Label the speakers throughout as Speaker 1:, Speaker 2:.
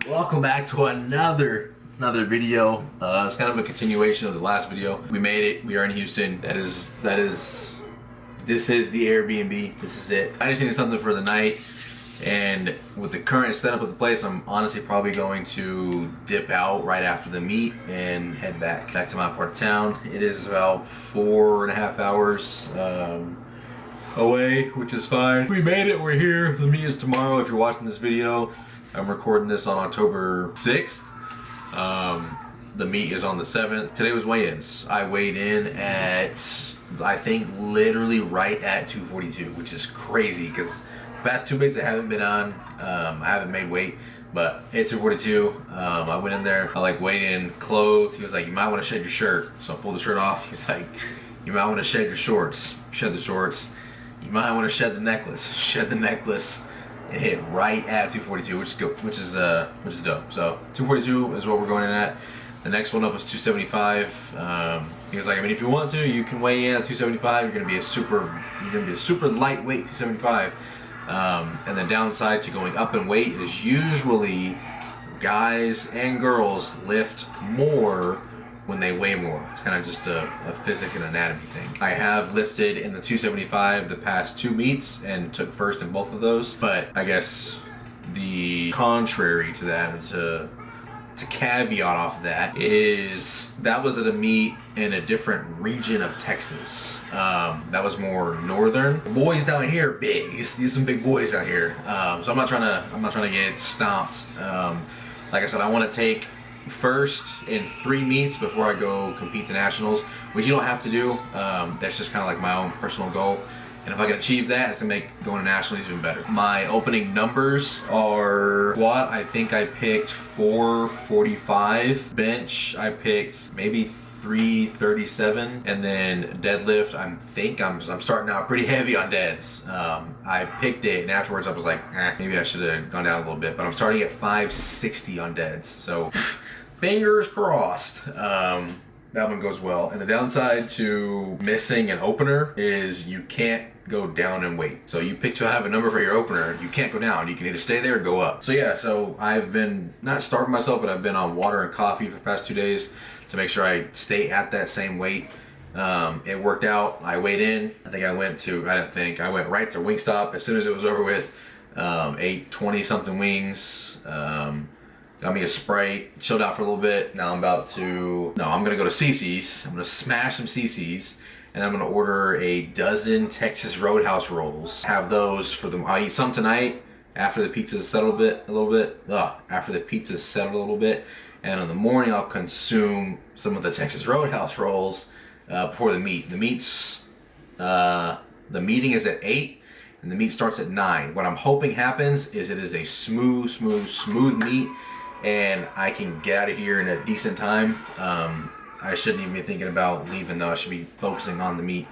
Speaker 1: Welcome back to another video. It's kind of a continuation of the last video. We made it. We are in Houston. This is the Airbnb. This is it. I just needed something for the night, and with the current setup of the place, I'm honestly probably going to dip out right after the meet and head back to my part of town. It is about 4.5 hours away, which is fine. We made it. We're here. The meet is tomorrow. If you're watching this video, I'm recording this on October 6th. The meet is on the 7th. Today was weigh-ins. I weighed in at, I think, literally right at 242, which is crazy because the past two meets I haven't been on. I haven't made weight, but at 242, I went in there. I weighed in, clothed. He was like, "You might want to shed your shirt." So I pulled the shirt off. He was like, "You might want to shed your shorts." Shed the shorts. "You might want to shed the necklace." Shed the necklace. It hit right at 242, which is good, which is dope. So 242 is what we're going in at. The next one up is 275. He was like, I mean, if you want to, you can weigh in at 275. You're gonna be a super lightweight 275. And the downside to going up in weight is usually guys and girls lift more when they weigh more. It's kind of just a physics and anatomy thing. I have lifted in the 275 the past two meets and took first in both of those, but I guess the contrary to that, to caveat off of that, is that was at a meet in a different region of Texas. That was more northern. The boys down here are big. You see some big boys out here. So I'm not trying to get stomped. Like I said, I want to take first in 3 meets before I go compete to nationals, which you don't have to do. That's just kind of like my own personal goal, and if I can achieve that, it's gonna make going to nationals even better. My opening numbers are squat. I think I picked 445. Bench, I picked maybe 337, and then deadlift, I'm starting out pretty heavy on deads. I picked it, and afterwards I was like, maybe I should have gone down a little bit, but I'm starting at 560 on deads, so fingers crossed that one goes well. And the downside to missing an opener is you can't go down in weight. So you pick to have a number for your opener, you can't go down. You can either stay there or go up. So yeah, so I've been not starving myself, but I've been on water and coffee for the past 2 days to make sure I stay at that same weight. It worked out. I weighed in. I went right to Wingstop as soon as it was over with. Ate 20 something wings. Got me a Sprite, chilled out for a little bit. Now I'm gonna go to CiCi's. I'm gonna smash some CiCi's, and I'm gonna order a dozen Texas Roadhouse rolls. Have those for them. I'll eat some tonight after the pizza's settled a little bit. And in the morning I'll consume some of the Texas Roadhouse rolls before the meet. The meeting is at 8, and the meet starts at 9. What I'm hoping happens is it is a smooth meet, and I can get out of here in a decent time. I shouldn't even be thinking about leaving though. I should be focusing on the meet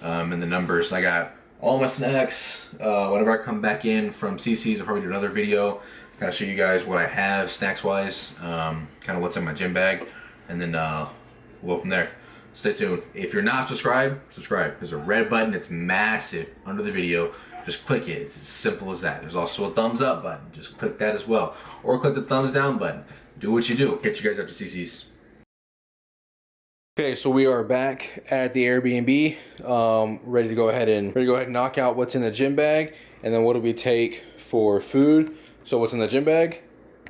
Speaker 1: and the numbers. I got all my snacks. Whenever I come back in from CiCi's, I'll probably do another video. Kind of show you guys what I have snacks wise, kind of what's in my gym bag, and then we'll go from there. Stay tuned. If you're not subscribed, subscribe. There's a red button. It's massive under the video. Just click it. It's as simple as that. There's also a thumbs up button. Just click that as well. Or click the thumbs down button. Do what you do. Catch you guys after CiCi's. Okay, so we are back at the Airbnb, ready to go ahead and knock out what's in the gym bag, and then what do we take for food. So what's in the gym bag,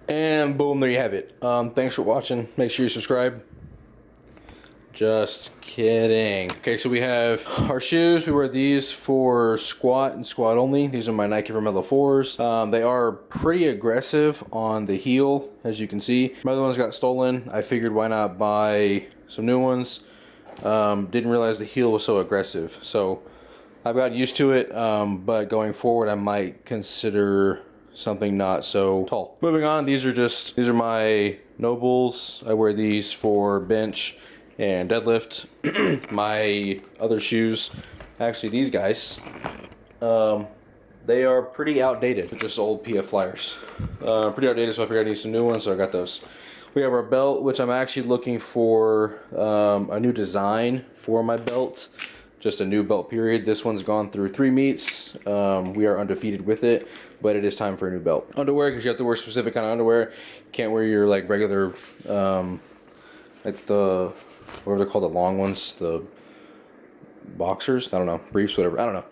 Speaker 1: and boom, there you have it. Thanks for watching. Make sure you subscribe. Just kidding. Okay, so we have our shoes. We wear these for squat and squat only. These are my Nike Vermelho 4s. They are pretty aggressive on the heel, as you can see. My other ones got stolen. I figured why not buy some new ones. Didn't realize the heel was so aggressive. So I've got used to it, but going forward I might consider something not so tall. Moving on, these are my Nobles. I wear these for bench and deadlift. My other shoes, actually these guys, they are pretty outdated. They're just old PF Flyers. Pretty outdated, so I figured I need some new ones, so I got those. We have our belt, which I'm actually looking for a new design for my belt,
Speaker 2: just a new belt period. This one's gone through 3 meets. We are undefeated with it, but it is time for a new belt. Underwear, because you have to wear specific kind of underwear. You can't wear your like regular, like the, what are they called, the long ones, the boxers, I don't know, briefs, whatever, I don't know.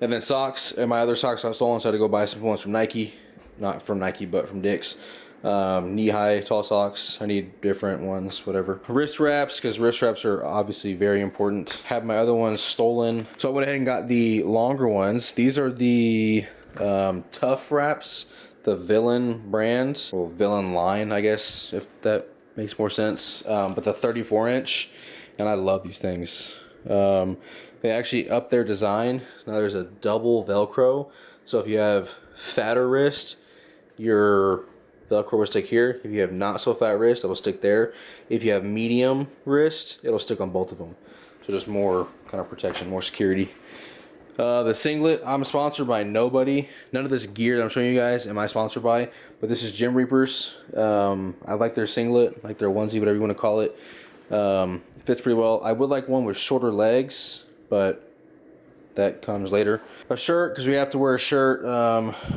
Speaker 2: And then socks, and my other socks got stolen, so I had to go buy some ones from Nike. Not from Nike, but from Dick's. Knee-high tall socks. I need different ones, whatever. Wrist wraps, because wrist wraps are obviously very important. Had my other ones stolen, so I went ahead and got the longer ones. These are the Tough Wraps, the Villain brand, or Villain line, I guess, if that makes more sense. But the 34-inch, and I love these things. They actually upped their design. Now there's a double Velcro, so if you have fatter wrist, your Velcro will stick here. If you have not so fat wrist, it'll stick there. If you have medium wrist, it'll stick on both of them. So just more kind of protection, more security. The singlet, I'm sponsored by nobody. None of this gear that I'm showing you guys am I sponsored by, but this is Gym Reapers. I like their singlet, like their onesie, whatever you want to call it. It fits pretty well. I would like one with shorter legs, but that comes later. A shirt, because we have to wear a shirt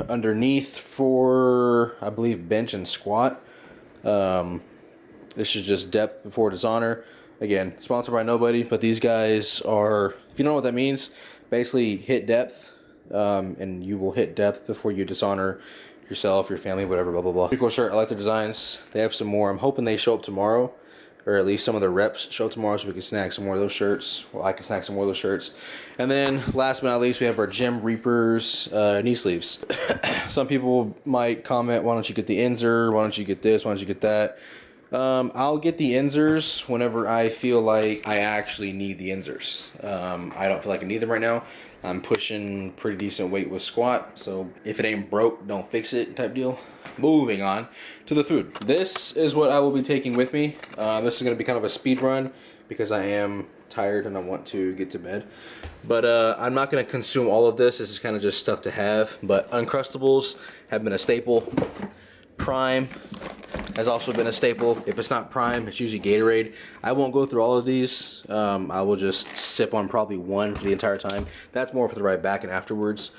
Speaker 2: underneath for, I believe, bench and squat. This is just depth before dishonor. Again, sponsored by nobody, but these guys are, if you don't know what that means, basically hit depth, and you will hit depth before you dishonor yourself, your family, whatever, blah, blah, blah. Pretty cool shirt. I like their designs. They have some more. I'm hoping they show up tomorrow, or at least some of the reps show up tomorrow, so we can snag some more of those shirts. Well, I can snag some more of those shirts. And then, last but not least, we have our Gym Reapers knee sleeves. Some people might comment, why don't you get the Inzer? Why don't you get this? Why don't you get that? I'll get the Inzers whenever I feel like I actually need the Inzers. I don't feel like I need them right now. I'm pushing pretty decent weight with squat, so if it ain't broke, don't fix it type deal. Moving on to the food. This is what I will be taking with me. This is going to be kind of a speed run because I am tired and I want to get to bed. But I'm not going to consume all of this. This is kind of just stuff to have. But Uncrustables have been a staple. Prime has also been a staple. If it's not Prime, it's usually Gatorade. I won't go through all of these. I will just sip on probably one for the entire time. That's more for the ride back and afterwards.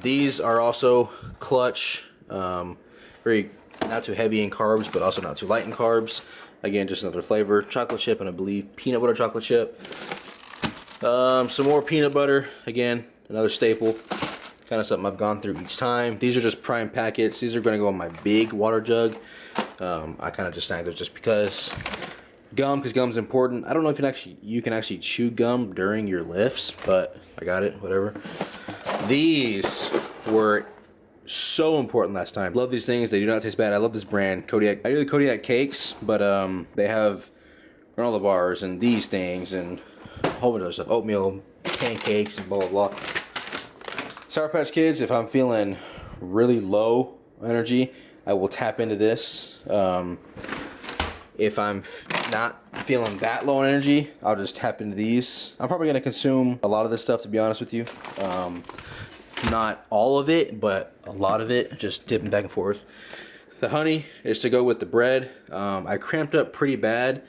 Speaker 2: These are also Clutch. Very not too heavy in carbs, but also not too light in carbs. Again, just another flavor. Chocolate chip and I believe peanut butter chocolate chip. Some more peanut butter. Again, another staple. Kind of something I've gone through each time. These are just Prime packets. These are going to go in my big water jug. I kind of just snagged those just because. Gum, because gum's important. I don't know if you can actually chew gum during your lifts, but I got it, whatever. These were so important last time. Love these things. They do not taste bad. I love this brand, Kodiak. I do the Kodiak cakes, but they have granola bars and these things and a whole bunch of stuff. Oatmeal, pancakes, and blah, blah, blah. Sour Patch Kids, if I'm feeling really low energy, I will tap into this. If I'm not feeling that low on energy, I'll just tap into these. I'm probably going to consume a lot of this stuff, to be honest with you. Not all of it, but a lot of it, just dipping back and forth. The honey is to go with the bread. I cramped up pretty bad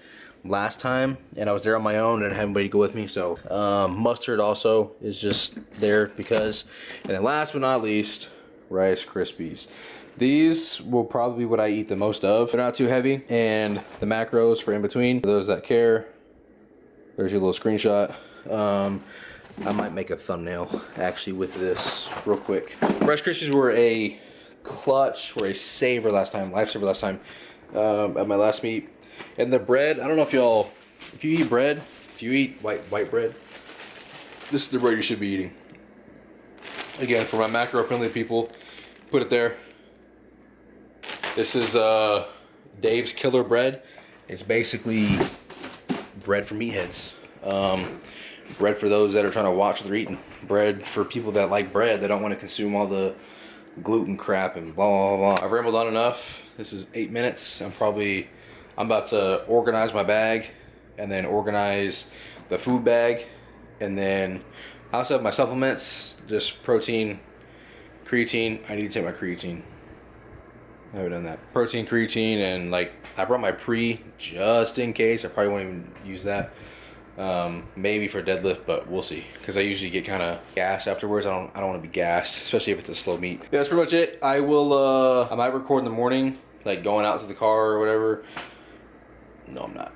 Speaker 2: last time, and I was there on my own and I didn't have anybody to go with me, so mustard also is just there because. And then last but not least, Rice Krispies. These will probably be what I eat the most of. They're not too heavy, and the macros for in between. For those that care, there's your little screenshot. I might make a thumbnail actually with this real quick. Rice Krispies were a clutch or a saver last time, lifesaver last time at my last meet. And the bread, I don't know if y'all, if you eat bread, if you eat white bread, this is the bread you should be eating. Again, for my macro friendly people, put it there. This is Dave's Killer Bread. It's basically bread for meatheads. Bread for those that are trying to watch what they're eating. Bread for people that like bread. They don't want to consume all the gluten crap and blah, blah, blah. I've rambled on enough. This is 8 minutes. I'm about to organize my bag and then organize the food bag. And then I also have my supplements, just protein, creatine. I need to take my creatine. I haven't done that. Protein, creatine, and like I brought my pre just in case. I probably won't even use that. Maybe for deadlift, but we'll see. Because I usually get kind of gassed afterwards. I don't want to be gassed, especially if it's a slow meet. Yeah, that's pretty much it. I will. I might record in the morning, like going out to the car or whatever. No, I'm not.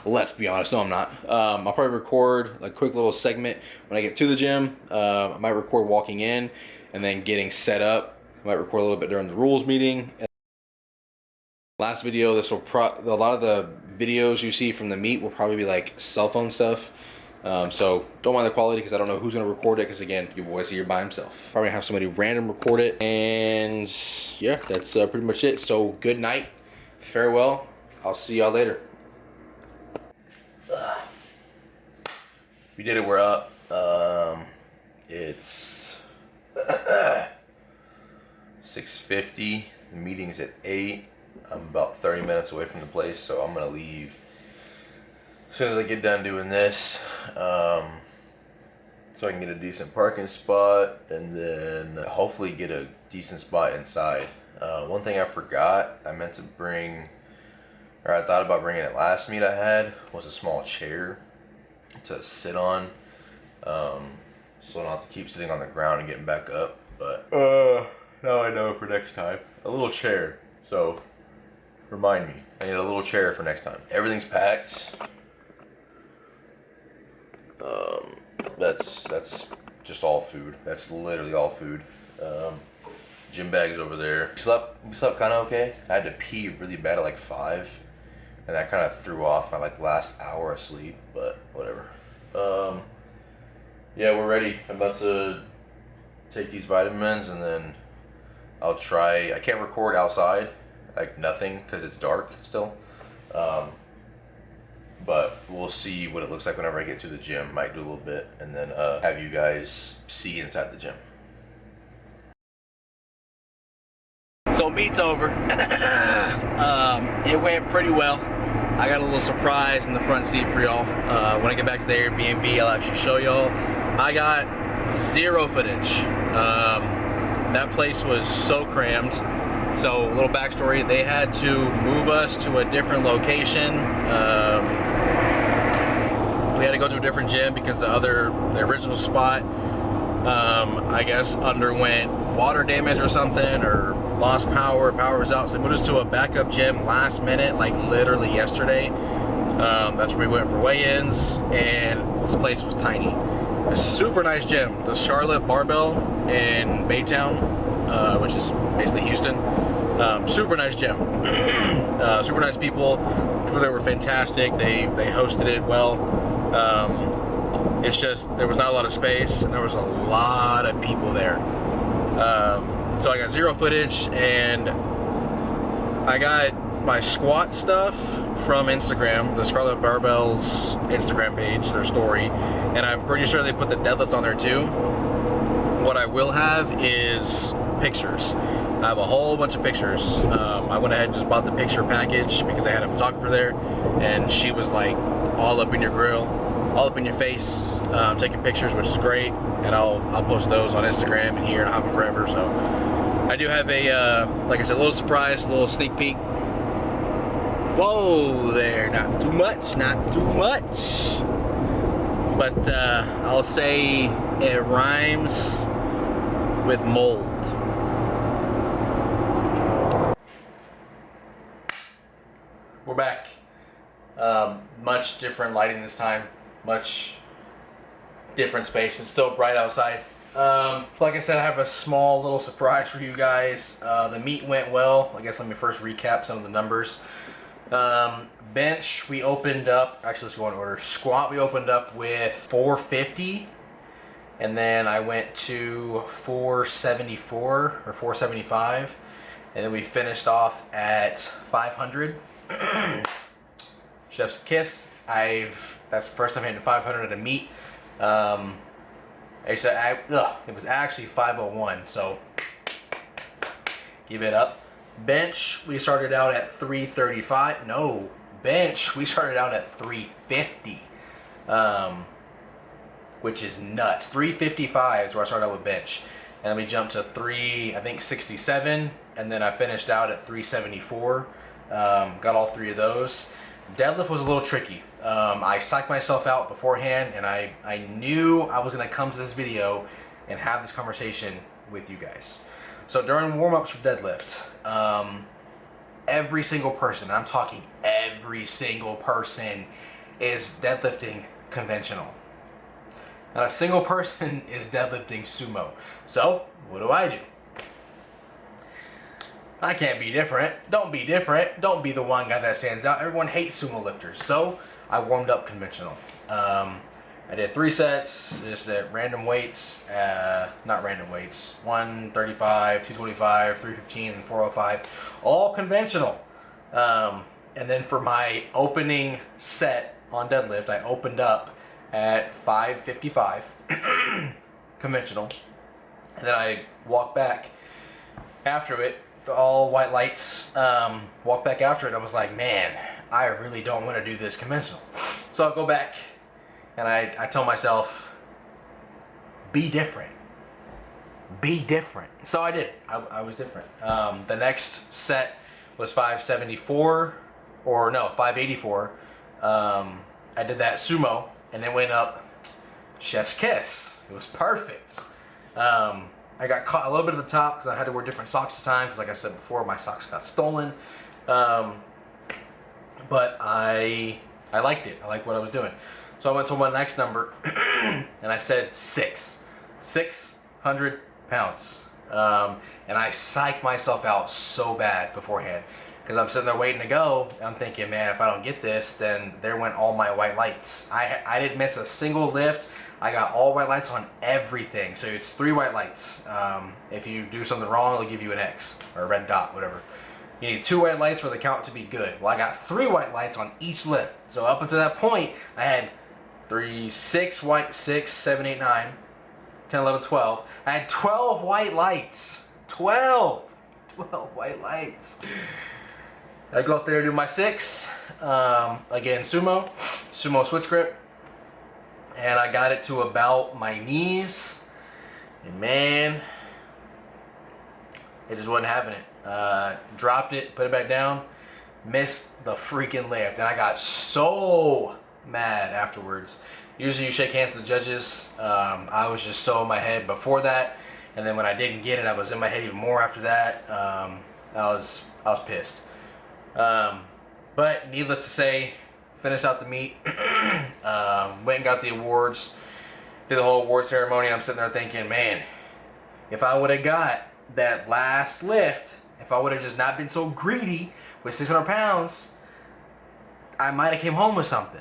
Speaker 2: let's be honest. No, I'm not. I'll probably record a quick little segment when I get to the gym. I might record walking in and then getting set up. I might record a little bit during the rules meeting. Last video, this will a lot of the videos you see from the meet will probably be like cell phone stuff. So don't mind the quality because I don't know who's gonna record it, because again, your boy's here by himself. Probably have somebody random record it. And yeah, that's pretty much it. So good night, farewell. I'll see y'all later. We did it, we're up. It's 6:50, the meeting's at 8. I'm about 30 minutes away from the place, so I'm gonna leave as soon as I get done doing this, so I can get a decent parking spot and then hopefully get a decent spot inside. One thing I forgot, I meant to bring, or I thought about bringing it last meet I had, was a small chair to sit on, so I don't have to keep sitting on the ground and getting back up. But now I know for next time, a little chair. So remind me, I need a little chair for next time. Everything's packed. That's just all food. That's literally all food. Gym bags over there. We slept kind of okay. I had to pee really bad at like 5, and that kind of threw off my like last hour of sleep. But whatever. Yeah, we're ready. I'm about to take these vitamins and then I'll try. I can't record outside, like nothing, because it's dark still. But we'll see what it looks like whenever I get to the gym. Might do a little bit and then have you guys see inside the gym. So meet's over. It went pretty well. I got a little surprise in the front seat for y'all. When I get back to the Airbnb, I'll actually show y'all. I got 0 footage. That place was so crammed. So a little backstory, they had to move us to a different location. We had to go to a different gym because the original spot, I guess underwent water damage or something, or lost power was out. So they moved us to a backup gym last minute, like literally yesterday. That's where we went for weigh-ins, and this place was tiny. A super nice gym, the Charlotte Barbell in Baytown, which is basically Houston. Super nice gym. Super nice people. People there were fantastic. They hosted it well. It's just there was not a lot of space and there was a lot of people there. So I got 0 footage, and I got my squat stuff from Instagram, the Scarlet Barbell's Instagram page, their story, and I'm pretty sure they put the deadlift on there too. What I will have is pictures. I have a whole bunch of pictures. I went ahead and just bought the picture package because I had a photographer there, and she was like all up in your grill, all up in your face, taking pictures, which is great. And I'll post those on Instagram and here and Hopping Forever. So I do have a, like I said, a little surprise, a little sneak peek. Whoa there, not too much, not too much. But I'll say it rhymes with mold. We're back. Much different lighting this time. Much different space. It's still bright outside. Like I said, I have a small little surprise for you guys. The meet went well. I guess let me first recap some of the numbers. Bench, we opened up, actually let's go in order. Squat, we opened up with 450. And then I went to 474 or 475. And then we finished off at 500. Chef's kiss. That's the first time hitting 500 at a meet. It was actually 501, so give it up. Bench, we started out at 335. No, bench, we started out at 350, which is nuts. 355 is where I started out with bench, and then we jumped to 67, and then I finished out at 374. Got all 3 of those. deadlift was a little tricky. I psyched myself out beforehand, and I knew I was going to come to this video and have this conversation with you guys. So during warm-ups for deadlift, every single person, I'm talking every single person, is deadlifting conventional. Not a single person is deadlifting sumo. So what do? I can't be different. Don't be different. Don't be the one guy that stands out. Everyone hates sumo lifters. So I warmed up conventional. I did 3 sets, just at random weights. Not random weights. 135, 225, 315, and 405. All conventional. And then for my opening set on deadlift, I opened up at 555 conventional. And then I walked back after it, all white lights, walked back after it. I was like, man, I really don't want to do this conventional. So I'll go back and I tell myself, be different. Be different. So I did. I was different. The next set was 574, or no, 584. I did that sumo and then went up chef's kiss. It was perfect. I got caught a little bit at the top because I had to wear different socks this time because, like I said before, my socks got stolen. But I liked it. I liked what I was doing. So I went to my next number and I said 600 pounds. And I psyched myself out so bad beforehand because I'm sitting there waiting to go. And I'm thinking, man, if I don't get this, then there went all my white lights. I didn't miss a single lift. I got all white lights on everything. So it's 3 white lights. If you do something wrong, it'll give you an X or a red dot, whatever. You need 2 white lights for the count to be good. Well, I got 3 white lights on each lift. So up until that point, I had 6, 7, 8, 9, 10, 11, 12. I had 12 white lights. 12 white lights. I go up there and do my 6. Again, sumo switch grip. And I got it to about my knees. And man, it just wasn't having it. Dropped it, put it back down, missed the freaking lift. And I got so mad afterwards. Usually you shake hands with the judges. I was just so in my head before that. And then when I didn't get it, I was in my head even more after that. I was pissed. But needless to say, finished out the meet, went and got the awards, did the whole award ceremony, and I'm sitting there thinking, man, if I would have got that last lift, if I would have just not been so greedy with 600 pounds, I might have came home with something.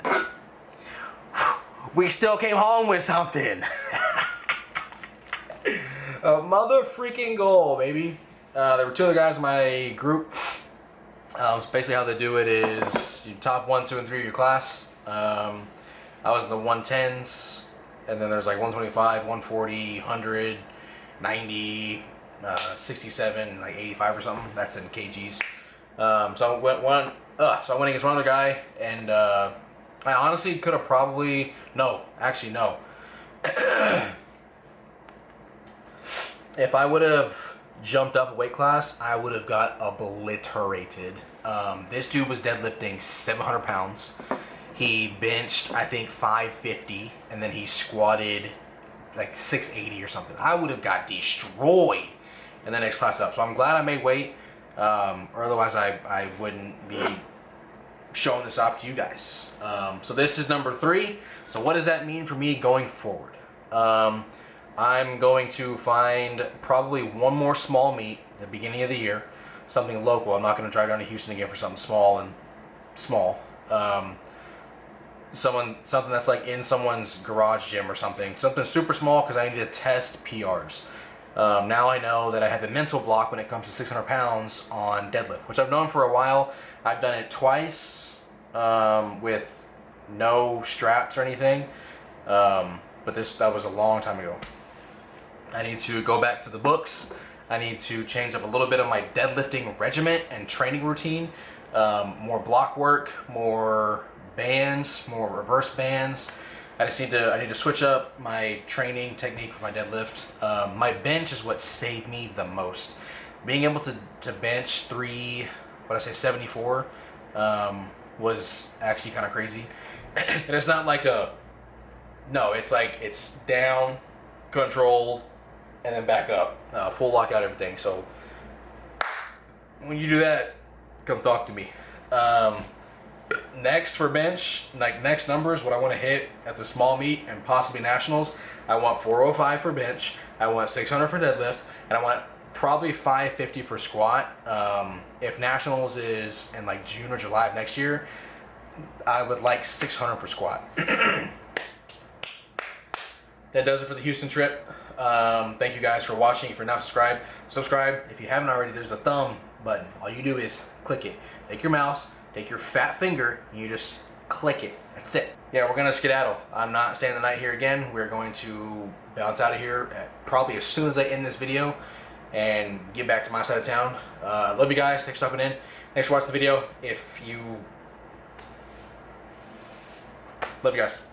Speaker 2: We still came home with something. A mother freaking goal, baby. There were 2 other guys in my group. So basically how they do it is you top 1, 2, and 3 of your class. I was in the 110s, and then there's like 125, 140, 100, 90, 67, like 85 or something. That's in kgs. So I went against one other guy, and I honestly could have probably no. If I would have jumped up a weight class, I would have got obliterated. This dude was deadlifting 700 pounds. He benched, I think, 550, and then he squatted like 680 or something. I would have got destroyed in the next class up. So I'm glad I made weight, or otherwise I wouldn't be showing this off to you guys. So this is number 3. So what does that mean for me going forward? I'm going to find probably one more small meet at the beginning of the year, something local. I'm not going to drive down to Houston again for something small. Something that's like in someone's garage gym or something super small, because I need to test PRs. Now I know that I have a mental block when it comes to 600 pounds on deadlift, which I've known for a while. I've done it twice with no straps or anything, but that was a long time ago. I need to go back to the books. I need to change up a little bit of my deadlifting regiment and training routine. More block work, more bands, more reverse bands. I need to switch up my training technique for my deadlift. My bench is what saved me the most. Being able to bench 74, was actually kind of crazy. And it's not like no, it's like it's down, controlled, and then back up. Full lockout, everything. So when you do that, come talk to me. Next for bench, like next numbers, what I want to hit at the small meet and possibly nationals, I want 405 for bench, I want 600 for deadlift, and I want probably 550 for squat. If nationals is in like June or July of next year, I would like 600 for squat. That does it for the Houston trip. Thank you guys for watching. If you're not subscribed, subscribe. If you haven't already, there's a thumb button. All you do is click it. Take your mouse, take your fat finger, and you just click it. That's it. Yeah, we're gonna skedaddle. I'm not staying the night here again. We're going to bounce out of here probably as soon as I end this video and get back to my side of town. Love you guys. Thanks for stopping in. Thanks for watching the video. Love you guys.